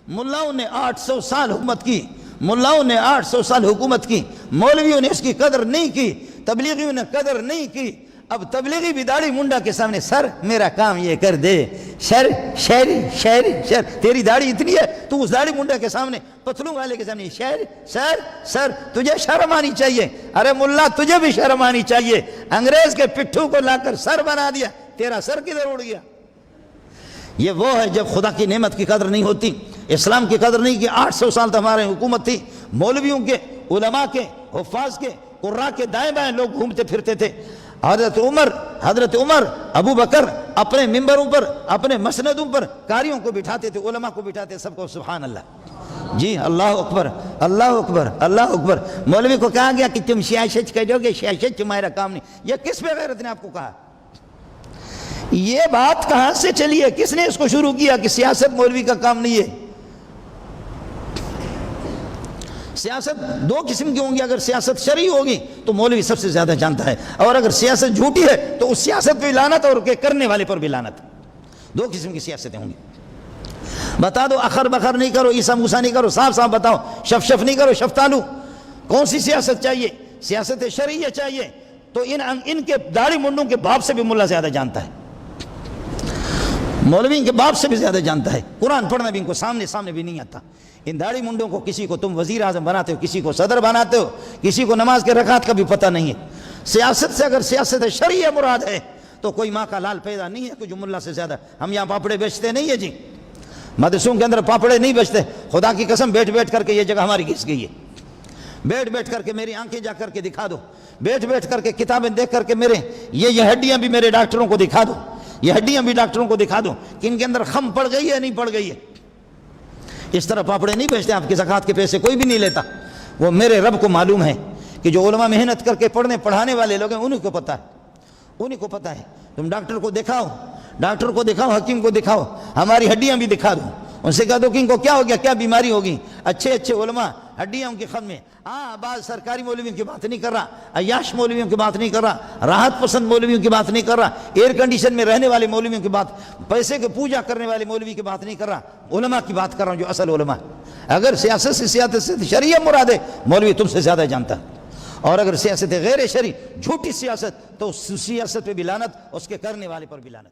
ملاؤں نے 800 سال حکومت کی، ملاؤں نے 800 سال حکومت کی، مولویوں نے اس کی قدر نہیں کی، تبلیغیوں نے قدر نہیں کی۔ اب تبلیغی بھی داڑھی منڈا کے سامنے، سر میرا کام یہ کر دے، شہر تیری داڑھی اتنی ہے، تو اس داڑھی منڈا کے سامنے، پتلوں والے کے سامنے سر تجھے شرم آنی چاہیے۔ ارے ملا تجھے بھی شرم آنی چاہیے، انگریز کے پٹھوں کو لا کر سر بنا دیا، تیرا سر کدھر اڑ گیا؟ یہ وہ ہے جب خدا کی نعمت کی قدر نہیں ہوتی، اسلام کی قدر نہیں کی۔ 800 سال تک ہمارے حکومت تھی، مولویوں کے، علماء کے، حفاظ کے، قراء کے دائیں بائیں لوگ گھومتے پھرتے تھے۔ حضرت عمر، ابو بکر اپنے ممبروں پر، اپنے مسندوں پر قاریوں کو بٹھاتے تھے، علماء کو بٹھاتے، سب کو سبحان اللہ، جی اللہ اکبر اللہ اکبر اللہ اکبر۔ مولوی کو کہا گیا کہ تم سیاست کرو گے، سیاست تمہارا کام نہیں۔ یہ کس بے غیرت نے آپ کو کہا؟ یہ بات کہاں سے چلی ہے؟ کس نے اس کو شروع کیا کہ سیاست مولوی کا کام نہیں ہے؟ سیاست دو قسم کی ہوں گی، اگر سیاست شرعی ہوگی تو مولوی سب سے زیادہ جانتا ہے، اور اگر سیاست جھوٹی ہے تو اس سیاست پہ بھی لعنت اور کرنے والے پر بھی لعنت۔ دو قسم کی سیاستیں ہوں گی۔ بتا دو، اخر بخر نہیں کرو، عیسیٰ موسیٰ نہیں کرو، صاف صاف بتاؤ، شف نہیں کرو، شفتالو۔ کون سی سیاست چاہیے؟ سیاست شرعیہ چاہیے تو ان کے داڑھی منڈوں کے باپ سے بھی ملا زیادہ جانتا ہے، مولوی کے باپ سے بھی زیادہ جانتا ہے، قرآن پڑھنا بھی ان کو سامنے بھی نہیں آتا۔ ان داڑھی منڈوں کو کسی کو تم وزیر اعظم بناتے ہو، کسی کو صدر بناتے ہو، کسی کو نماز کے رکعات کا بھی پتہ نہیں ہے۔ سیاست سے اگر سیاست شرعیہ مراد ہے تو کوئی ماں کا لال پیدا نہیں ہے کہ جو ملا سے زیادہ۔ ہم یہاں پاپڑے بیچتے نہیں ہے جی، مدرسوں کے اندر پاپڑے نہیں بیچتے، خدا کی قسم بیٹھ کر کے یہ جگہ ہماری گھس گئی ہے۔ بیٹھ کر کے میری آنکھیں جا کر کے دکھا دو، بیٹھ کر کے کتابیں دیکھ کر کے میرے یہ ہڈیاں بھی میرے ڈاکٹروں کو دکھا دو، یہ ہڈیاں بھی ڈاکٹروں کو دکھا دو کہ ان کے اندر خم پڑ گئی ہے نہیں پڑ گئی ہے۔ اس طرح پاپڑے نہیں بیچتے، آپ کی زکوٰۃ کے پیسے کوئی بھی نہیں لیتا۔ وہ میرے رب کو معلوم ہے کہ جو علماء محنت کر کے پڑھانے والے لوگ ہیں انہیں کو پتہ ہے۔ تم ڈاکٹر کو دکھاؤ، حکیم کو دکھاؤ، ہماری ہڈیاں بھی دکھا دو، ان سے کہہ دو کہ ان کو کیا ہو گیا، کیا بیماری ہوگی۔ اچھے علماء ہڈیاں ان کے خم میں۔ بعض سرکاری مولویوں کی بات نہیں کر رہا، عیاش مولویوں کی بات نہیں کر رہا، راحت پسند مولویوں کی بات نہیں کر رہا، ایئر کنڈیشن میں رہنے والے مولویوں کی بات، پیسے کی پوجا کرنے والے مولوی کی بات نہیں کر رہا، علماء کی بات کر رہا ہوں جو اصل علماء۔ اگر سیاست سے شرعیہ مراد ہے، مولوی تم سے زیادہ جانتا ہے، اور اگر سیاست غیر شرعی جھوٹی سیاست تو اس سیاست پہ بھی لعنت، اس کے کرنے والے پر بھی لعنت۔